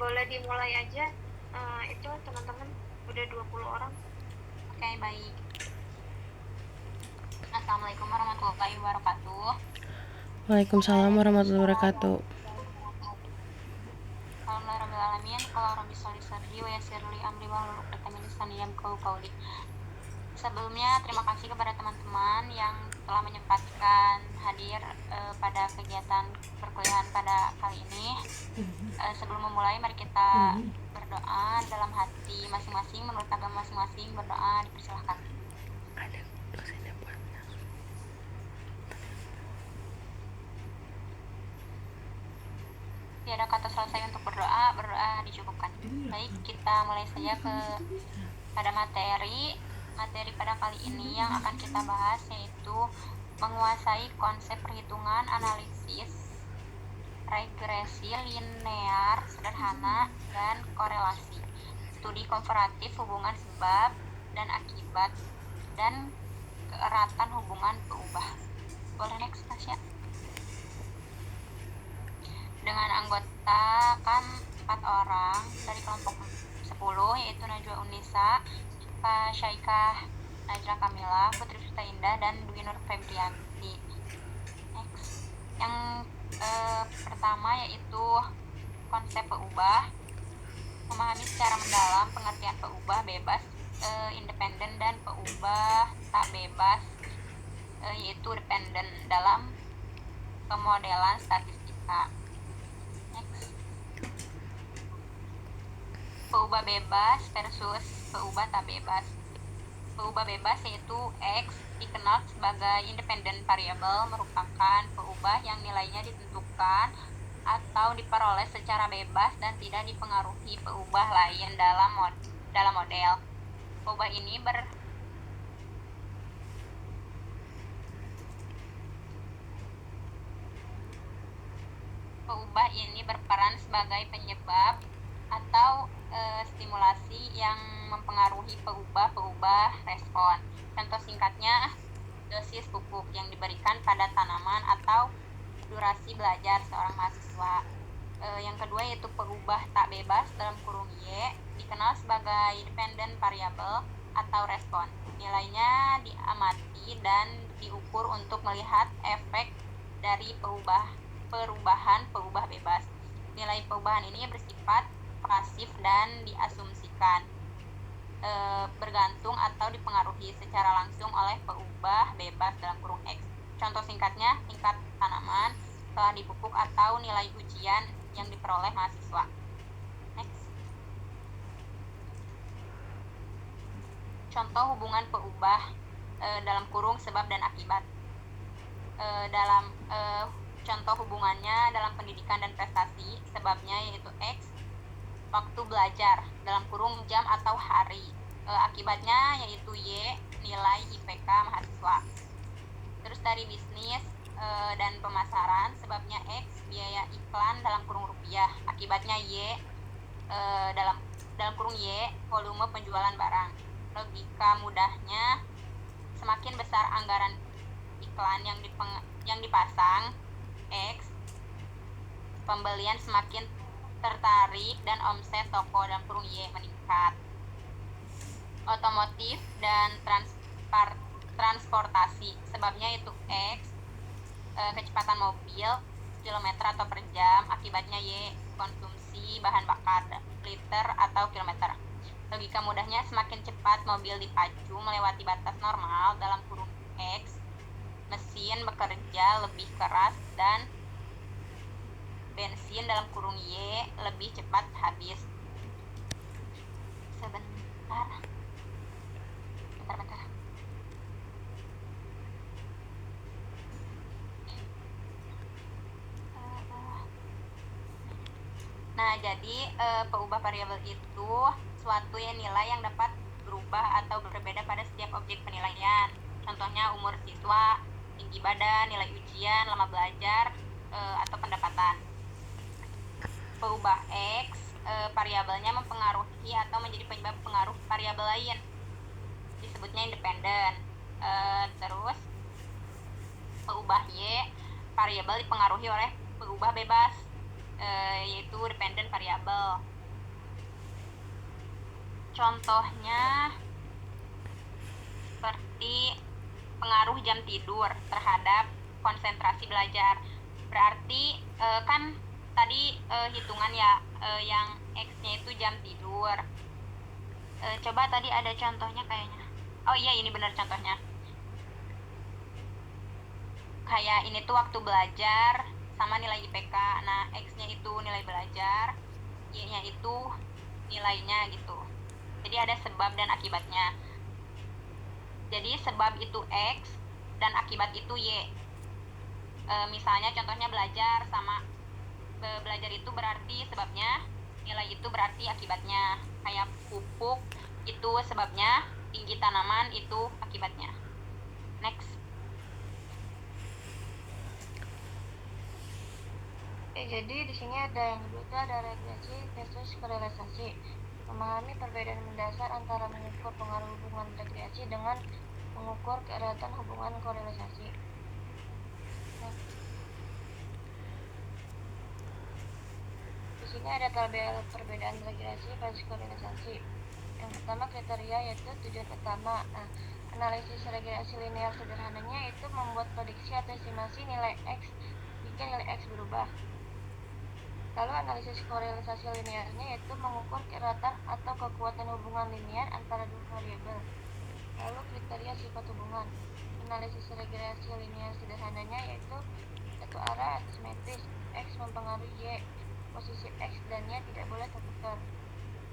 boleh dimulai aja. Itu teman-teman udah 20 orang. Oke, baik. Assalamualaikum warahmatullahi wabarakatuh. Waalaikumsalam warahmatullahi wabarakatuh. Alhamdulillahirrahmanirrahim. Qala rabbi sholli sadri wa yassir li amri wahlul 'uqdatam min lisani yafqahu qawli. Sebelumnya terima kasih kepada teman-teman yang telah menyempatkan hadir pada kegiatan perkuliahan pada kali ini. Sebelum memulai, mari kita berdoa dalam hati masing-masing, menurut agama masing-masing. Berdoa dipersilahkan. Ada dosennya buat. Tiada kata selesai untuk berdoa dicukupkan. Baik, kita mulai saja pada materi pada kali ini yang akan kita bahas, yaitu menguasai konsep perhitungan analisis regresi linear sederhana dan korelasi, studi komparatif hubungan sebab dan akibat, dan keeratan hubungan peubah. Boleh next, Tasya? Dengan anggota kan 4 orang dari kelompok 10, yaitu Najwa Unisa, Pak Syaikah Najra Kamila, Putri Suta Indah, dan Dwi Nur Febrianti. Next. Yang pertama yaitu konsep peubah. Memahami secara mendalam pengertian peubah bebas, independen, dan peubah tak bebas, yaitu dependen dalam pemodelan statistika. Next. Peubah bebas versus peubah tak bebas. Peubah bebas yaitu X dikenal sebagai independent variable, merupakan peubah yang nilainya ditentukan atau diperoleh secara bebas dan tidak dipengaruhi peubah lain dalam model. Peubah ini berperan sebagai penyebab atau stimulasi yang mempengaruhi peubah respon. Contoh singkatnya, dosis pupuk yang diberikan pada tanaman atau durasi belajar seorang mahasiswa. Yang kedua yaitu peubah tak bebas dalam kurung Y, dikenal sebagai dependent variable atau respon. Nilainya diamati dan diukur untuk melihat efek dari perubahan peubah bebas. Nilai perubahan ini bersifat pasif dan diasumsikan bergantung atau dipengaruhi secara langsung oleh peubah bebas dalam kurung X. Contoh singkatnya, tingkat tanaman telah dipupuk atau nilai ujian yang diperoleh mahasiswa. Next. Contoh hubungan peubah dalam kurung sebab dan akibat. Contoh hubungannya dalam pendidikan dan prestasi, sebabnya yaitu X, waktu belajar dalam kurung jam atau hari. Akibatnya yaitu Y, nilai IPK mahasiswa. Terus dari bisnis dan pemasaran, sebabnya X, biaya iklan dalam kurung rupiah. Akibatnya Y, dalam kurung Y, volume penjualan barang. Logika mudahnya, semakin besar anggaran iklan yang dipasang X, pembelian semakin tertarik dan omset toko dalam kurung Y meningkat. Otomotif dan transportasi, sebabnya itu X, kecepatan mobil kilometer atau per jam. Akibatnya Y, konsumsi bahan bakar liter atau kilometer. Logika mudahnya, semakin cepat mobil dipacu melewati batas normal dalam kurung X, mesin bekerja lebih keras dan bensin dalam kurung Y lebih cepat habis. Sebentar. Nah, jadi peubah variabel itu suatu nilai yang dapat berubah atau berbeda pada setiap objek penilaian. Contohnya umur siswa, tinggi badan, nilai ujian, lama belajar, atau pendapatan. Peubah X, variabelnya mempengaruhi atau menjadi penyebab pengaruh variabel lain, disebutnya independen. Terus peubah Y, variabel dipengaruhi oleh peubah bebas, yaitu dependent variable. Contohnya seperti pengaruh jam tidur terhadap konsentrasi belajar. Berarti kan tadi hitungan ya, yang X-nya itu jam tidur. Coba tadi ada contohnya kayaknya. Oh iya, ini benar contohnya. Kayak ini tuh waktu belajar sama nilai IPK. Nah, X-nya itu nilai belajar, Y-nya itu nilainya gitu. Jadi ada sebab dan akibatnya. Jadi sebab itu X dan akibat itu Y. Misalnya contohnya belajar sama belajar itu berarti sebabnya, nilai itu berarti akibatnya. Kayak pupuk itu sebabnya, tinggi tanaman itu akibatnya. Next. Jadi di sini ada yang kedua, ada regresi versus korelasi. Memahami perbedaan mendasar antara mengukur pengaruh hubungan regresi dengan mengukur keeratan hubungan korelasi. Di sini ada perbedaan regresi versus korelasi. Yang pertama kriteria yaitu tujuan utama. Nah, analisis regresi linear sederhananya itu membuat prediksi atau estimasi nilai X jika nilai X berubah. Lalu analisis korelasi linearnya yaitu mengukur keeratan atau kekuatan hubungan linear antara dua variabel. Lalu kriteria sifat hubungan. Analisis regresi linear sederhananya yaitu satu arah atau simetris, X mempengaruhi Y, posisi X dan Y tidak boleh tertukar.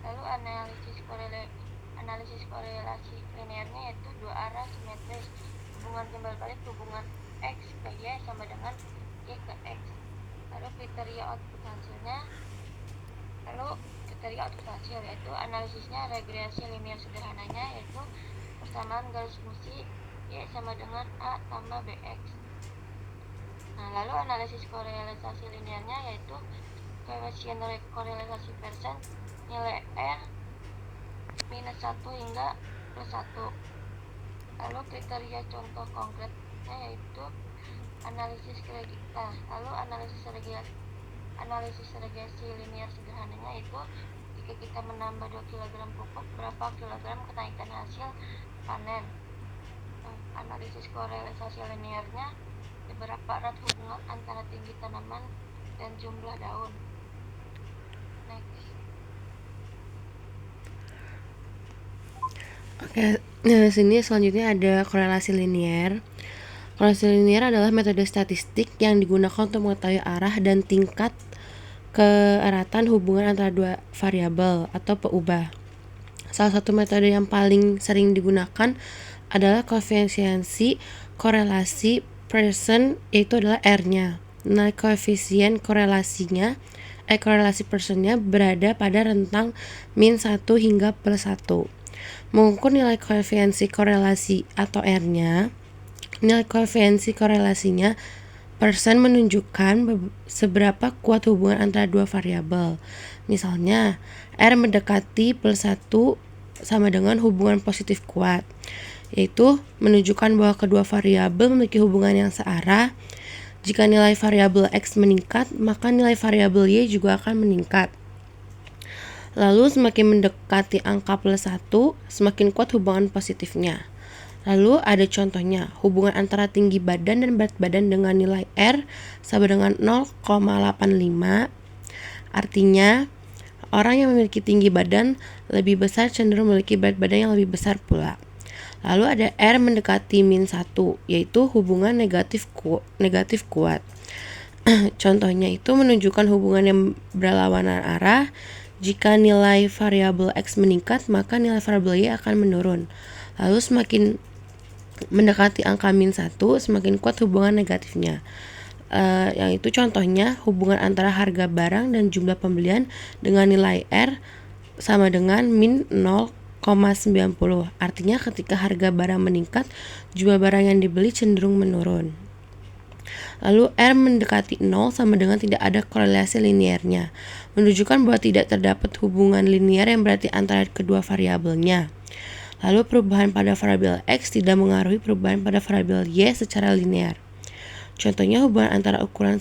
Lalu analisis korelasi linearnya yaitu dua arah simetris, hubungan timbal balik hubungan X ke Y sama dengan Y ke X. Lalu kriteria output hasil yaitu analisisnya regresi linear sederhananya yaitu persamaan garis fungsi Y sama dengan A tambah BX. Nah, lalu analisis korelasi linearnya yaitu koefisien korelasi persen nilai R minus 1 hingga plus 1. Lalu kriteria contoh konkretnya yaitu analisis regresi linear sederhananya itu jika kita menambah 2 kg pupuk, berapa kilogram kenaikan hasil panen. Analisis korelasi linearnya beberapa erat hubungan antara tinggi tanaman dan jumlah daun. Next. Oke, nah sini selanjutnya ada korelasi linear. Korelasi linear adalah metode statistik yang digunakan untuk mengetahui arah dan tingkat keeratan hubungan antara dua variabel atau peubah. Salah satu metode yang paling sering digunakan adalah koefisiensi korelasi Pearson, yaitu adalah R-nya. Nah, koefisien korelasi Pearsonnya berada pada rentang min 1 hingga plus 1. Mengukur nilai koefisiensi korelasi atau R-nya, nilai koefisiensi korelasinya Pearson menunjukkan seberapa kuat hubungan antara dua variabel. Misalnya, R mendekati plus 1 sama dengan hubungan positif kuat, yaitu menunjukkan bahwa kedua variabel memiliki hubungan yang searah. Jika nilai variabel X meningkat, maka nilai variabel Y juga akan meningkat. Lalu semakin mendekati angka plus 1, semakin kuat hubungan positifnya. Lalu ada contohnya, hubungan antara tinggi badan dan berat badan dengan nilai R sama dengan 0,85. Artinya, orang yang memiliki tinggi badan lebih besar cenderung memiliki berat badan yang lebih besar pula. Lalu ada R mendekati min 1, yaitu hubungan negatif kuat. Contohnya itu menunjukkan hubungan yang berlawanan arah. Jika nilai variabel X meningkat, maka nilai variabel Y akan menurun. Lalu semakin mendekati angka min 1, semakin kuat hubungan negatifnya. Yang itu contohnya hubungan antara harga barang dan jumlah pembelian dengan nilai R sama dengan min 0,90. Artinya ketika harga barang meningkat, jumlah barang yang dibeli cenderung menurun. Lalu R mendekati 0 sama dengan tidak ada korelasi linearnya, menunjukkan bahwa tidak terdapat hubungan linear yang berarti antara kedua variabelnya. Lalu perubahan pada variabel X tidak mengaruhi perubahan pada variabel Y secara linear. Contohnya hubungan antara ukuran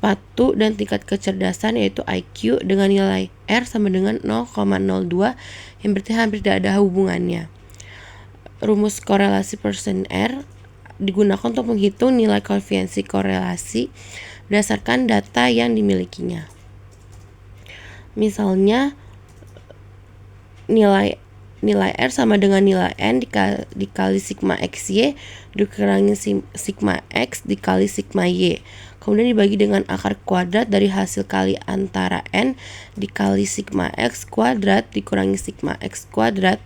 sepatu dan tingkat kecerdasan yaitu IQ dengan nilai R sama dengan 0,02 yang berarti hampir tidak ada hubungannya. Rumus korelasi Pearson R digunakan untuk menghitung nilai koefisiensi korelasi berdasarkan data yang dimilikinya. Misalnya nilai R sama dengan nilai N dikali sigma XY dikurangi sigma X dikali sigma Y. Kemudian dibagi dengan akar kuadrat dari hasil kali antara N dikali sigma X kuadrat dikurangi sigma X kuadrat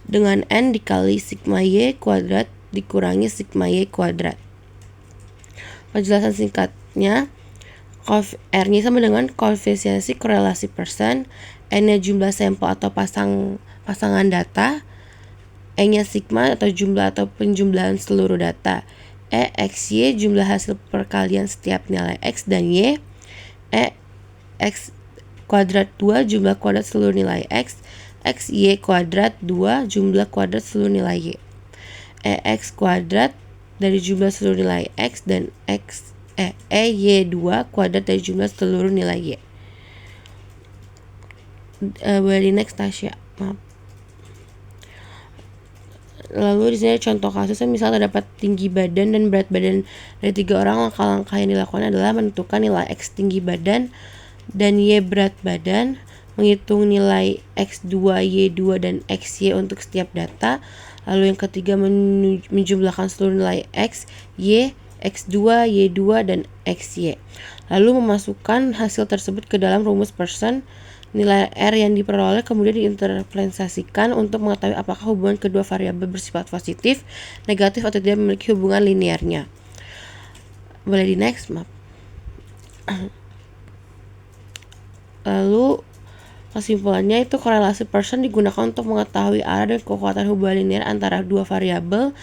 dengan N dikali sigma Y kuadrat dikurangi sigma Y kuadrat. Penjelasan singkatnya, R-nya sama dengan koefisiensi korelasi Pearson, N-nya jumlah sampel atau pasangan data, E-nya sigma atau jumlah atau penjumlahan seluruh data, XY jumlah hasil perkalian setiap nilai X dan Y, X kuadrat 2 jumlah kuadrat seluruh nilai X, XY kuadrat 2 jumlah kuadrat seluruh nilai Y, X kuadrat dari jumlah seluruh nilai X dan Y2 kuadrat dari jumlah seluruh nilai Y. Boleh di next Tasya, maaf. Lalu di sini contoh kasusnya, misalnya terdapat tinggi badan dan berat badan dari 3 orang. Langkah-langkah yang dilakukan adalah menentukan nilai X tinggi badan dan Y berat badan, menghitung nilai X2, Y2 dan XY untuk setiap data. Lalu yang ketiga menjumlahkan seluruh nilai X, Y, X2, Y2 dan XY. Lalu memasukkan hasil tersebut ke dalam rumus Pearson. Nilai R yang diperoleh kemudian diinterpretasikan untuk mengetahui apakah hubungan kedua variabel bersifat positif, negatif atau tidak memiliki hubungan linearnya. Boleh di next, maaf. Lalu kesimpulannya itu korelasi Pearson digunakan untuk mengetahui arah dan kekuatan hubungan linear antara dua variabel.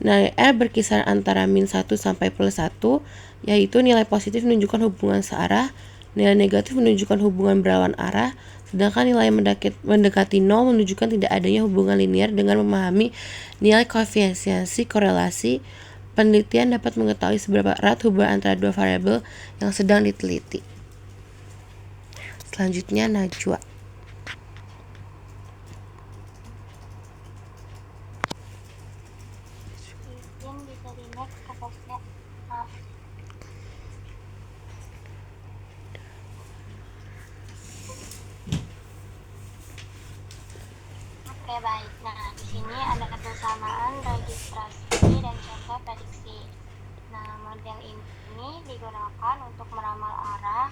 Nilai R berkisar antara -1 sampai +1, yaitu nilai positif menunjukkan hubungan searah, nilai negatif menunjukkan hubungan berlawan arah, sedangkan nilai mendekati 0 menunjukkan tidak adanya hubungan linear. Dengan memahami nilai koefisiensi korelasi, penelitian dapat mengetahui seberapa erat hubungan antara dua variabel yang sedang diteliti. Selanjutnya Najwa. Izin bisa di next ke Tasya, maaf. Oke, baik. Nah, di sini ada kesamaan registrasi dan contoh prediksi. Nah, model ini digunakan untuk meramal arah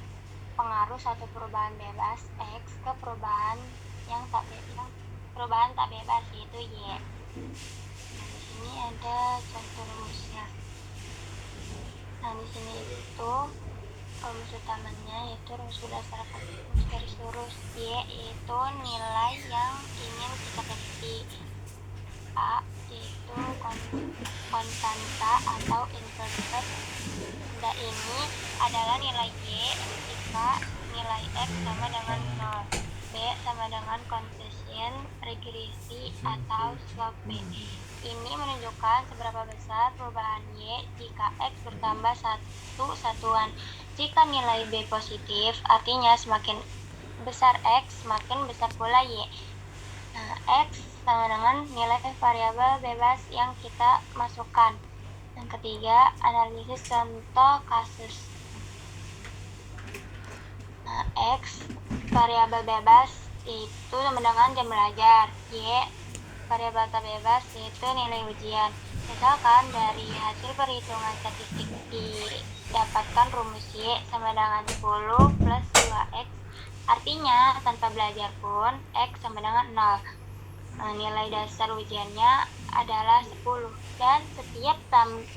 pengaruh satu perubahan bebas X ke perubahan tak bebas yaitu Y. Nah, di sini ada contoh rumusnya. Nah, di sini itu rumus utamanya yaitu rumus berdasarkan garis lurus. Y yaitu nilai yang ingin kita prediksi. A yaitu konstanta atau inverted. Dan ini adalah nilai Y jika nilai X sama dengan 0. B sama dengan koefisien regresi atau slope B. Ini menunjukkan seberapa besar perubahan Y jika X bertambah satu satuan. Jika nilai B positif, artinya semakin besar X, semakin besar pula Y. Nah, X sama dengan nilai variabel bebas yang kita masukkan. Yang ketiga, analisis contoh kasus. Nah, X variabel bebas itu sama dengan jam belajar. Y variabel tak bebas yaitu nilai ujian. Misalkan dari hasil perhitungan statistik didapatkan rumus Y sama dengan 10 plus 2X. Artinya tanpa belajar pun X sama dengan 0. Nah, nilai dasar ujiannya adalah 10. Dan setiap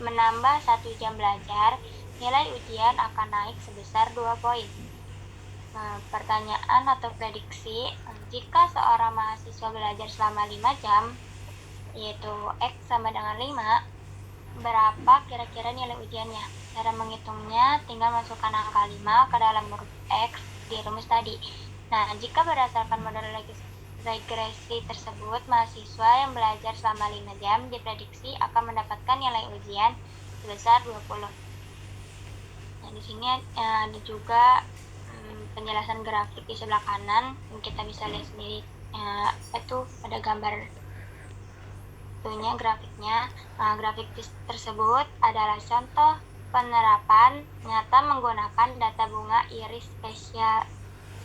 menambah 1 jam belajar, nilai ujian akan naik sebesar 2 poin. Nah, pertanyaan atau prediksi, jika seorang mahasiswa belajar selama 5 jam, yaitu X sama dengan 5, berapa kira-kira nilai ujiannya? Cara menghitungnya tinggal masukkan angka 5 ke dalam huruf X di rumus tadi. Nah, jika berdasarkan model regresi tersebut, mahasiswa yang belajar selama 5 jam diprediksi akan mendapatkan nilai ujian sebesar 20. Nah, di sini ada juga penjelasan grafik di sebelah kanan yang kita bisa lihat sendiri. Itu ada gambar itunya grafiknya. Grafik tersebut adalah contoh penerapan nyata menggunakan data bunga iris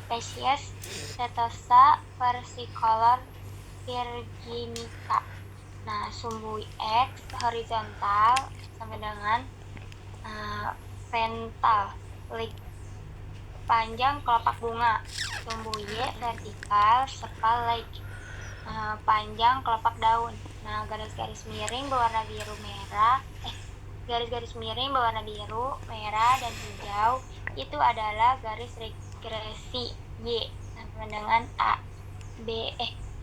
spesies Setosa versicolor virginica. Nah, sumbu X horizontal sama dengan ventral panjang kelopak bunga. Sumbu Y vertikal sepal panjang kelopak daun. Nah, garis-garis miring berwarna biru merah, garis-garis miring berwarna biru, merah, dan hijau itu adalah garis regresi Y sama dengan A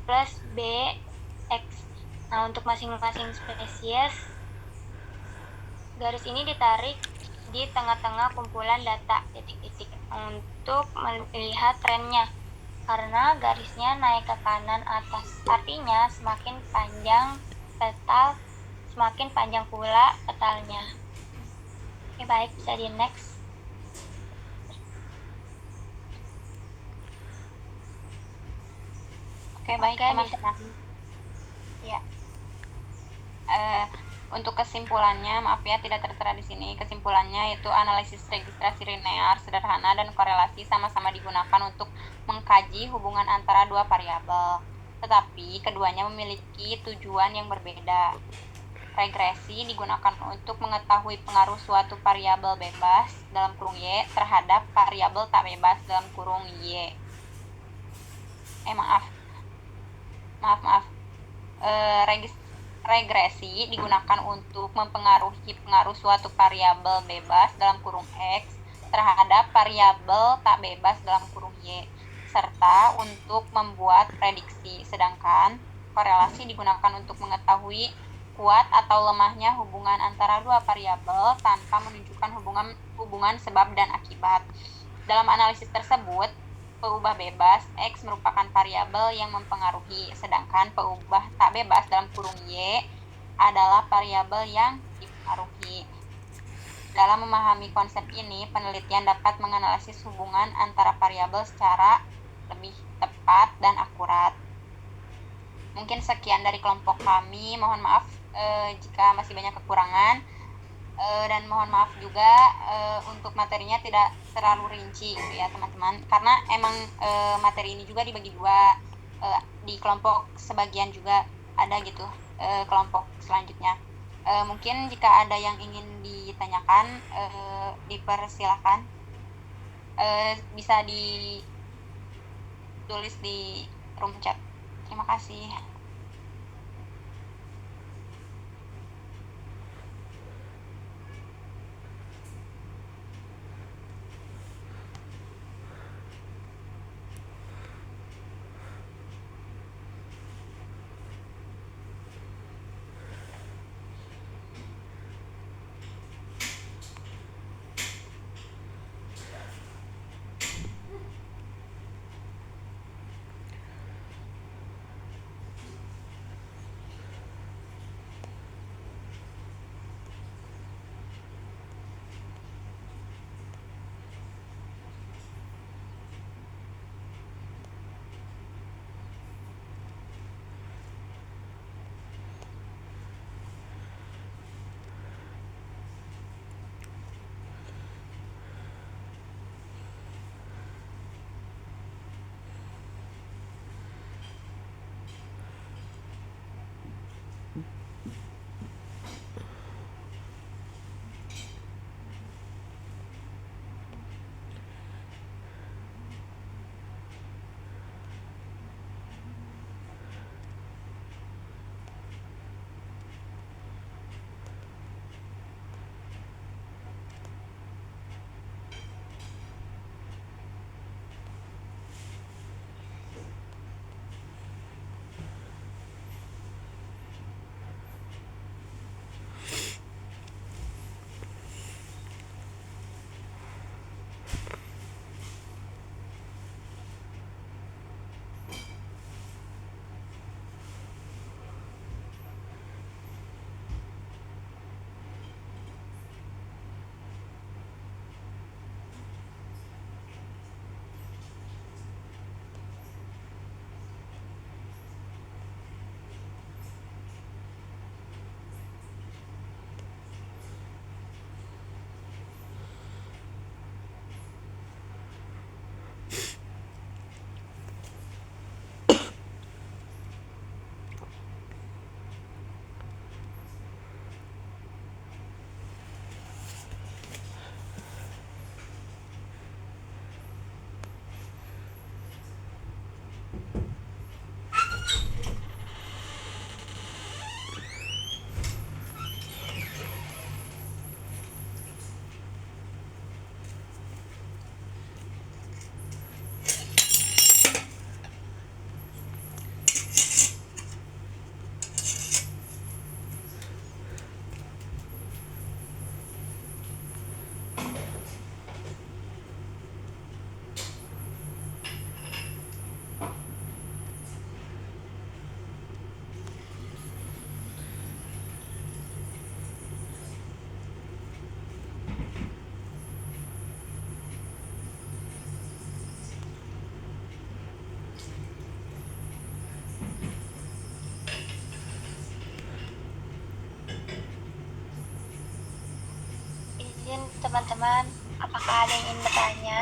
plus B X. Nah, untuk masing-masing spesies garis ini ditarik di tengah-tengah kumpulan data titik-titik untuk melihat trennya. Karena garisnya naik ke kanan atas, artinya semakin panjang petal, semakin panjang pula petalnya. Oke, baik, bisa di next. Oke, baik Oke, teman-teman. Ya. Untuk kesimpulannya, maaf ya tidak tertera di sini. Kesimpulannya yaitu analisis registrasi linear sederhana dan korelasi sama-sama digunakan untuk mengkaji hubungan antara dua variabel. Tetapi keduanya memiliki tujuan yang berbeda. Regresi digunakan untuk mengetahui pengaruh suatu variabel bebas dalam kurung Y terhadap variabel tak bebas dalam kurung Y. Regresi digunakan untuk mempengaruhi pengaruh suatu variabel bebas dalam kurung X terhadap variabel tak bebas dalam kurung Y, serta untuk membuat prediksi. Sedangkan korelasi digunakan untuk mengetahui kuat atau lemahnya hubungan antara dua variabel tanpa menunjukkan hubungan sebab dan akibat. Dalam analisis tersebut, peubah bebas X merupakan variabel yang mempengaruhi, sedangkan peubah tak bebas dalam kurung Y adalah variabel yang dipengaruhi. Dalam memahami konsep ini, penelitian dapat menganalisis hubungan antara variabel secara lebih tepat dan akurat. Mungkin sekian dari kelompok kami, mohon maaf jika masih banyak kekurangan. Dan mohon maaf juga untuk materinya tidak terlalu rinci gitu ya teman-teman, karena emang materi ini juga dibagi dua, di kelompok sebagian juga ada gitu kelompok selanjutnya. Mungkin jika ada yang ingin ditanyakan dipersilahkan, bisa ditulis di room chat. Terima kasih. teman-teman, apakah ada yang ingin bertanya?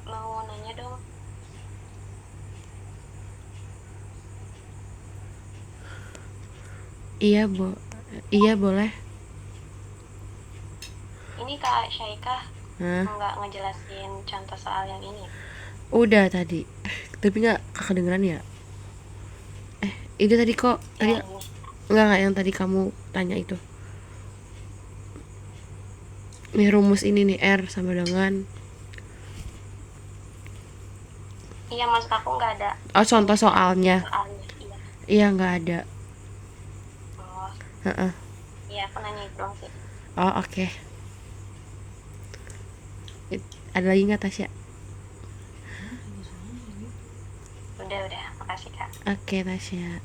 Mau nanya dong. Iya boleh. Ini Kak Syaikah Hah? nggak ngejelasin contoh soal yang ini. Udah tadi. Tapi nggak kedengeran ya? Itu tadi kok. Tadi Yang nggak yang tadi kamu tanya itu. Nih rumus ini nih R sama dengan. iya, maksud aku nggak ada Oh, contoh soalnya. soalnya. Iya. Iya nggak ada. Oh, Heeh. iya aku nanya itu doang sih. Oh oke. Ada lagi nggak Tasya? Udah, makasih Kak. Oke Tasya.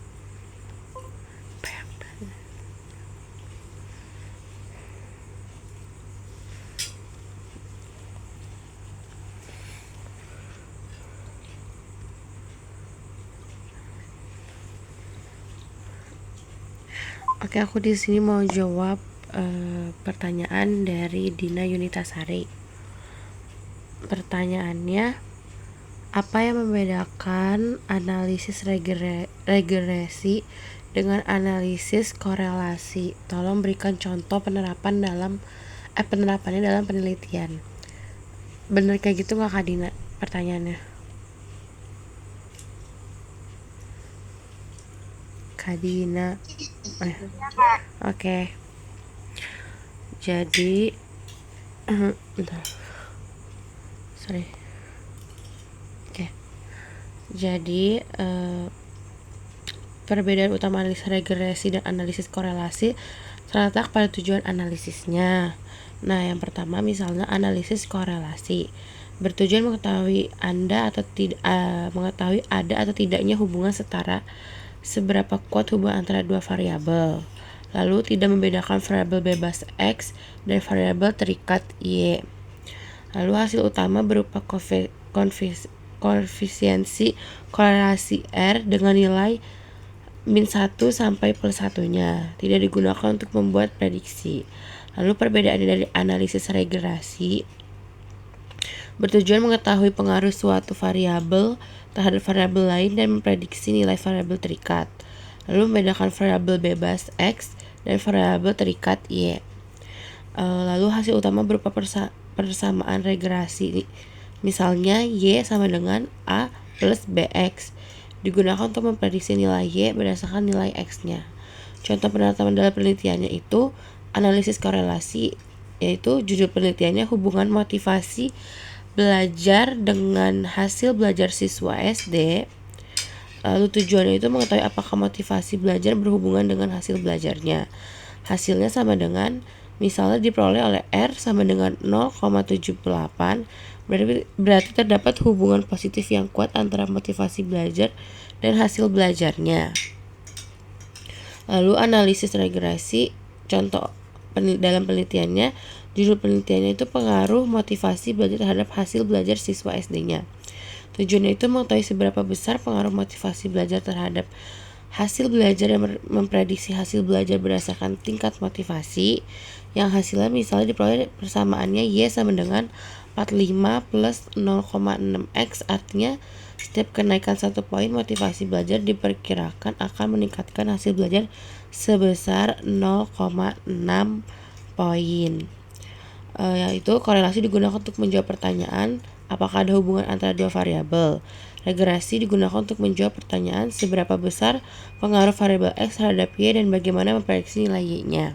Oke, aku di sini mau jawab pertanyaan dari Dina Yunitasari. Pertanyaannya, apa yang membedakan analisis regresi dengan analisis korelasi? Tolong berikan contoh penerapannya dalam penelitian. Bener kayak gitu nggak Kak Dina pertanyaannya? Kak Dina. Oke. Jadi bentar. Sorry. Oke. Jadi perbedaan utama analisis regresi dan analisis korelasi terletak pada tujuan analisisnya. Nah, yang pertama misalnya analisis korelasi bertujuan mengetahui mengetahui ada atau tidaknya hubungan setara seberapa kuat hubungan antara dua variabel. Lalu tidak membedakan variabel bebas X dan variabel terikat Y. Lalu hasil utama berupa koefisiensi korelasi R dengan nilai -1 sampai +1-nya. Tidak digunakan untuk membuat prediksi. Lalu perbedaan dari analisis regresi bertujuan mengetahui pengaruh suatu variabel terhadap variabel lain dan memprediksi nilai variabel terikat. Lalu membedakan variabel bebas X dan variabel terikat Y. Lalu hasil utama berupa persamaan regresi. Misalnya Y sama dengan A plus BX. Digunakan untuk memprediksi nilai Y berdasarkan nilai X-nya. Contoh penerapan dalam penelitiannya itu analisis korelasi, yaitu judul penelitiannya hubungan motivasi belajar dengan hasil belajar siswa SD. Lalu tujuannya itu mengetahui apakah motivasi belajar berhubungan dengan hasil belajarnya. Hasilnya sama dengan, misalnya diperoleh oleh R sama dengan 0,78, berarti terdapat hubungan positif yang kuat antara motivasi belajar dan hasil belajarnya. Lalu analisis regresi, contoh dalam penelitiannya, judul penelitiannya itu pengaruh motivasi belajar terhadap hasil belajar siswa SD-nya. Tujuannya itu mengetahui seberapa besar pengaruh motivasi belajar terhadap hasil belajar dan memprediksi hasil belajar berdasarkan tingkat motivasi yang hasilnya misalnya diperoleh persamaannya Y sama dengan 45 plus 0,6X, artinya setiap kenaikan 1 poin motivasi belajar diperkirakan akan meningkatkan hasil belajar sebesar 0,6 poin. Yaitu korelasi digunakan untuk menjawab pertanyaan apakah ada hubungan antara dua variabel. Regresi digunakan untuk menjawab pertanyaan seberapa besar pengaruh variabel X terhadap Y dan bagaimana memprediksi nilai Y-nya.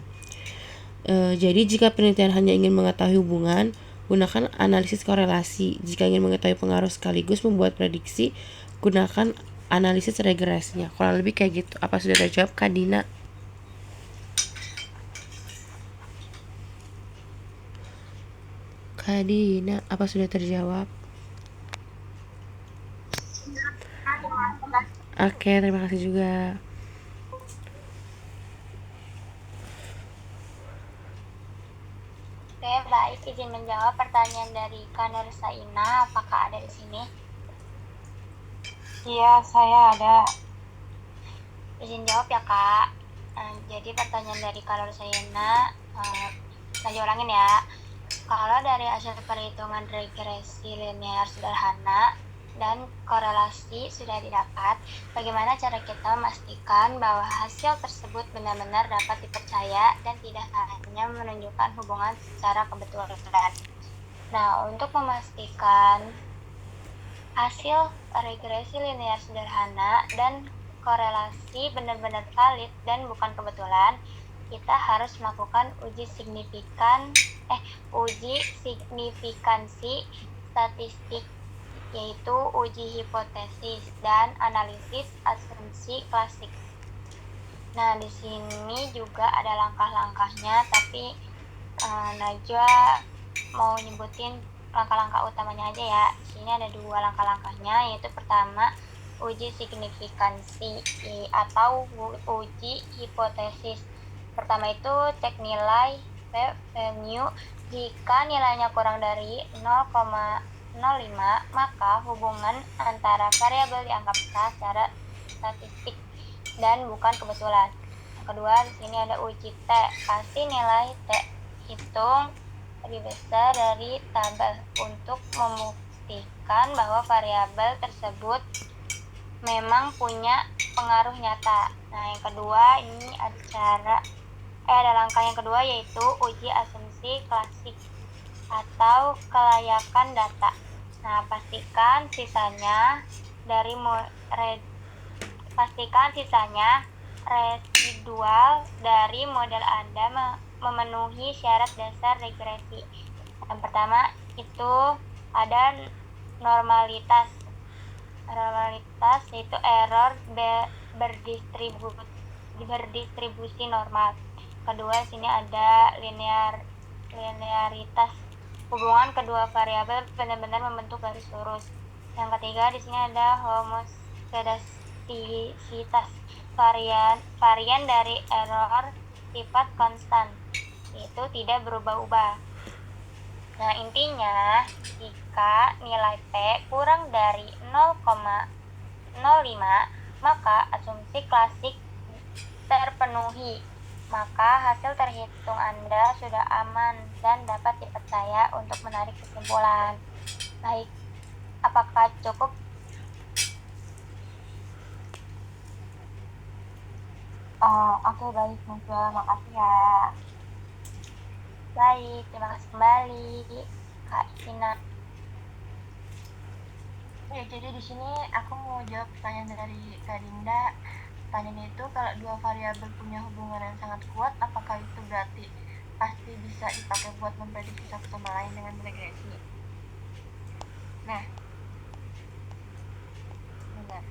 Jadi jika penelitian hanya ingin mengetahui hubungan, gunakan analisis korelasi. Jika ingin mengetahui pengaruh sekaligus membuat prediksi, gunakan analisis regresinya. Kurang lebih kayak gitu. Apa sudah terjawab, Kak Dina? Kak Dina, apa sudah terjawab? Oke, terima kasih juga. Oke, baik, izin menjawab pertanyaan dari Kanur Saina. Apakah ada di sini? Iya, saya ada. Izin jawab ya, Kak. Jadi pertanyaan dari Kanur Saina, saya ulangin ya. Kalau dari hasil perhitungan regresi linear sederhana dan korelasi sudah didapat, bagaimana cara kita memastikan bahwa hasil tersebut benar-benar dapat dipercaya dan tidak hanya menunjukkan hubungan secara kebetulan? Nah, untuk memastikan hasil regresi linear sederhana dan korelasi benar-benar valid dan bukan kebetulan, kita harus melakukan uji signifikansi statistik, yaitu uji hipotesis dan analisis asumsi klasik. Nah, di sini juga ada langkah-langkahnya, tapi Najwa mau nyebutin langkah-langkah utamanya aja ya. Di sini ada 2 langkah-langkahnya, yaitu pertama uji signifikansi atau uji hipotesis. Pertama itu cek nilai p-value. Jika nilainya kurang dari 0,05, maka hubungan antara variabel dianggap sah secara statistik dan bukan kebetulan. Yang kedua, di sini ada uji T. Kasih nilai T hitung lebih besar dari tabel untuk membuktikan bahwa variabel tersebut memang punya pengaruh nyata. Nah, yang kedua ini ada langkah yang kedua, yaitu uji asumsi klasik atau kelayakan data. Nah, pastikan sisanya residual dari model Anda memenuhi syarat dasar regresi. Yang pertama itu ada normalitas, yaitu error berdistribusi normal. Kedua, sini ada linearitas, hubungan kedua variabel benar-benar membentuk garis lurus. Yang ketiga, di sini ada homoskedastisitas, varian dari error sifat konstan, yaitu tidak berubah-ubah. Nah, intinya jika nilai P kurang dari 0,05, maka asumsi klasik terpenuhi. Maka hasil terhitung Anda sudah aman dan dapat dipercaya untuk menarik kesimpulan. Baik, apakah cukup? Oke, baik, Najwa. Makasih ya. Baik, terima kasih kembali, Kak Ina. Ya, jadi di sini aku mau jawab pertanyaan dari Kak Dinda. Pertanyaannya itu, kalau dua variabel punya hubungan yang sangat kuat, apakah itu berarti pasti bisa dipakai buat memprediksi satu sama lain dengan regresi? Nah, benar.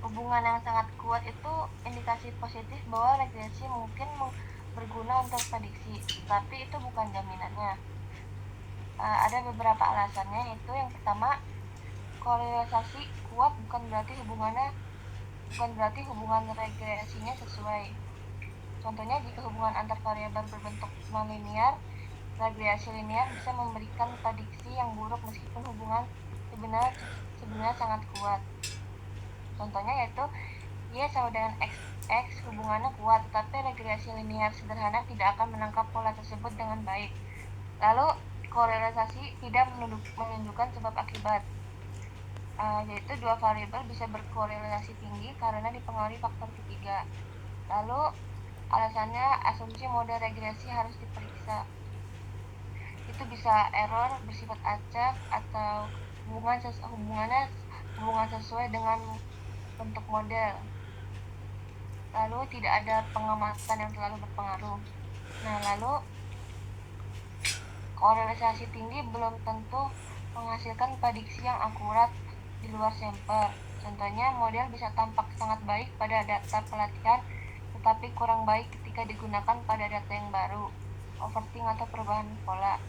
Hubungan yang sangat kuat itu indikasi positif bahwa regresi mungkin berguna untuk prediksi, tapi itu bukan jaminannya. Ada beberapa alasannya, itu yang pertama, korelasi kuat bukan berarti hubungan regresinya sesuai. Contohnya, jika hubungan antar variabel berbentuk nonlinear, regresi linear bisa memberikan prediksi yang buruk meskipun hubungan sebenarnya sangat kuat. Contohnya yaitu Y sama dengan X hubungannya kuat, tetapi regresi linear sederhana tidak akan menangkap pola tersebut dengan baik. Lalu korelasi tidak menunjukkan sebab akibat, yaitu dua variabel bisa berkorelasi tinggi karena dipengaruhi faktor ketiga. Lalu alasannya asumsi model regresi harus diperiksa. Itu bisa error, bersifat acak, atau hubungan sesuai dengan bentuk model. Lalu tidak ada pengamatan yang terlalu berpengaruh. Nah, lalu korelasi tinggi belum tentu menghasilkan prediksi yang akurat di luar sampel. Contohnya, model bisa tampak sangat baik pada data pelatihan, tetapi kurang baik ketika digunakan pada data yang baru, overfitting atau perubahan pola.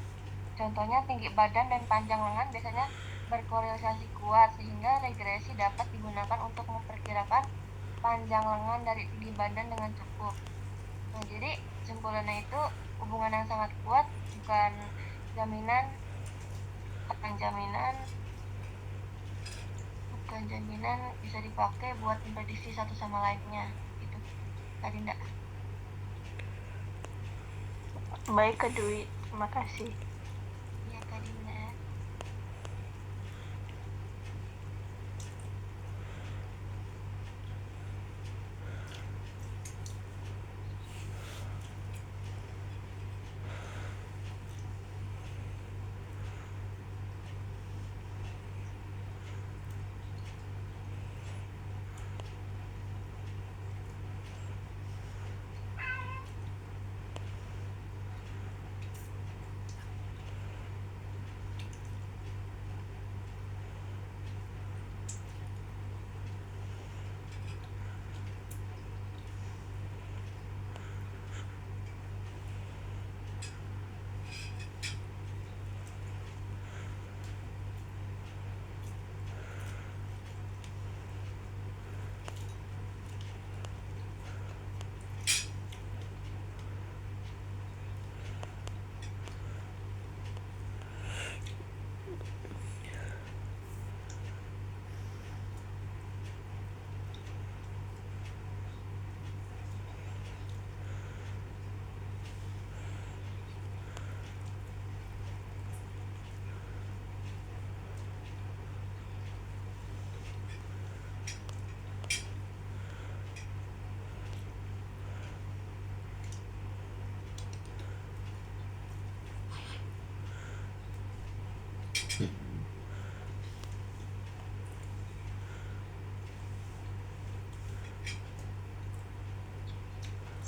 Contohnya, tinggi badan dan panjang lengan biasanya berkorelasi kuat, sehingga regresi dapat digunakan untuk memperkirakan panjang lengan dari tinggi badan dengan cukup. Nah, jadi kesimpulannya itu, hubungan yang sangat kuat bukan jaminan bisa dipakai buat memprediksi satu sama lainnya. Gitu, Kak Dinda. Baik, Kak Dwi. Terima kasih. Ya, Kak Dinda.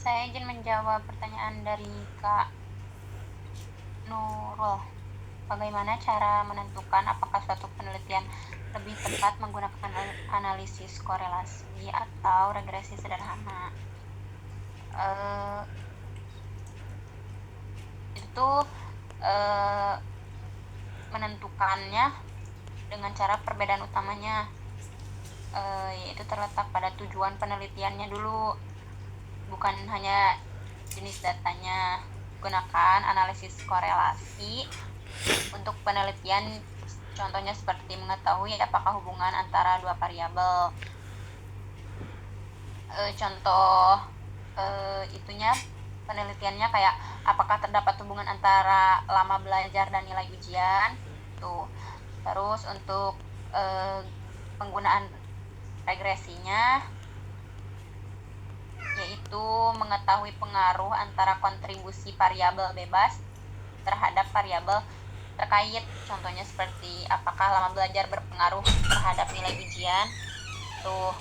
Saya izin menjawab pertanyaan dari Kak Nurul. Bagaimana cara menentukan apakah suatu penelitian lebih tepat menggunakan analisis korelasi atau regresi sederhana? Itu menentukannya dengan cara perbedaan utamanya yaitu terletak pada tujuan penelitiannya dulu, bukan hanya jenis datanya. Gunakan analisis korelasi untuk penelitian, contohnya seperti mengetahui apakah hubungan antara dua variabel. Contoh itunya penelitiannya kayak apakah terdapat hubungan antara lama belajar dan nilai ujian tuh. Terus untuk penggunaan regresinya yaitu mengetahui pengaruh antara kontribusi variabel bebas terhadap variabel terkait, contohnya seperti apakah lama belajar berpengaruh terhadap nilai ujian tuh.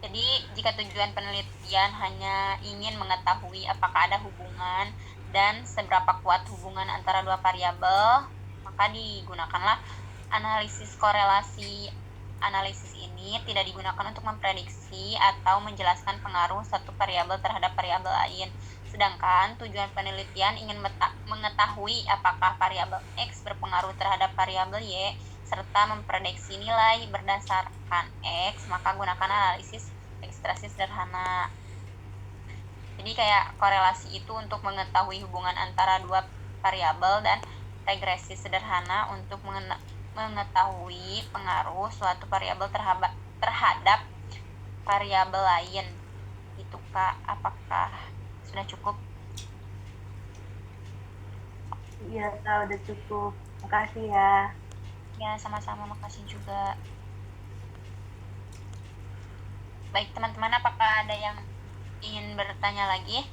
Jadi jika tujuan penelitian hanya ingin mengetahui apakah ada hubungan dan seberapa kuat hubungan antara dua variabel, maka digunakanlah analisis korelasi. Analisis ini tidak digunakan untuk memprediksi atau menjelaskan pengaruh satu variabel terhadap variabel lain. Sedangkan tujuan penelitian ingin mengetahui apakah variabel X berpengaruh terhadap variabel Y serta memprediksi nilai berdasarkan X, maka gunakan analisis registrasi sederhana. Jadi kayak korelasi itu untuk mengetahui hubungan antara dua variabel dan regresi sederhana untuk mengetahui pengaruh suatu variabel terhadap variabel lain. Itu Kak, apakah sudah cukup? Iya, Kak, udah cukup. Makasih ya. Ya, sama-sama, makasih juga. Baik teman-teman, apakah ada yang ingin bertanya lagi?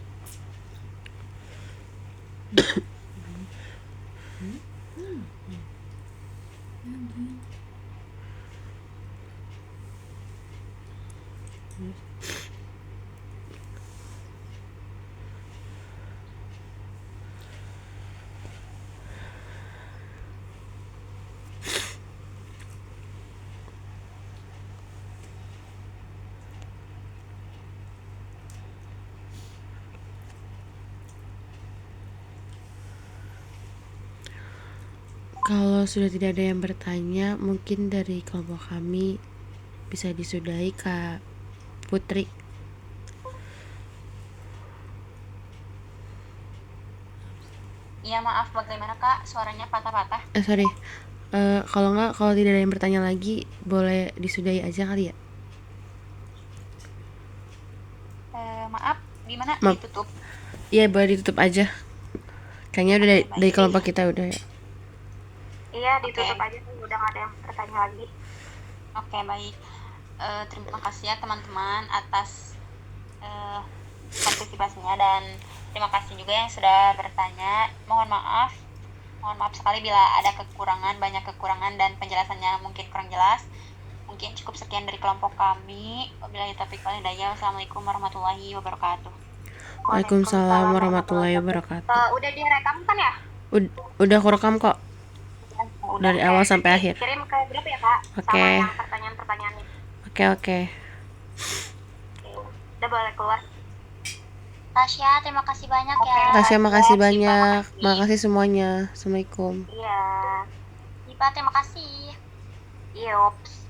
Kalau sudah tidak ada yang bertanya, mungkin dari kelompok kami bisa disudahi, Kak Putri. Iya, maaf, bagaimana Kak? Suaranya patah-patah. Sorry. Kalau tidak ada yang bertanya lagi, boleh disudahi aja kali ya? Maaf, gimana? Maaf. Ditutup? Iya, boleh ditutup aja. Kayaknya udah dari kelompok kita udah ya. Iya, ditutup aja tuh, udah gak ada yang bertanya lagi. Oke, baik. Terima kasih ya teman-teman atas partisipasinya, dan terima kasih juga yang sudah bertanya. Mohon maaf sekali bila ada banyak kekurangan dan penjelasannya mungkin kurang jelas. Mungkin cukup sekian dari kelompok kami. Wabillahi taufiq wal hidayah. Wassalamualaikum warahmatullahi wabarakatuh. Waalaikumsalam warahmatullahi wabarakatuh. Udah direkam kan ya? Udah aku rekam kok. Dari awal sampai akhir. Kirim ke grup ya Kak. Oke. Sama yang pertanyaan-pertanyaannya. Oke. Udah boleh keluar. Tasya, terima kasih banyak ya. Tasya, makasih banyak. Makasih semuanya. Assalamualaikum. Iya. Dipa, terima kasih. Yops.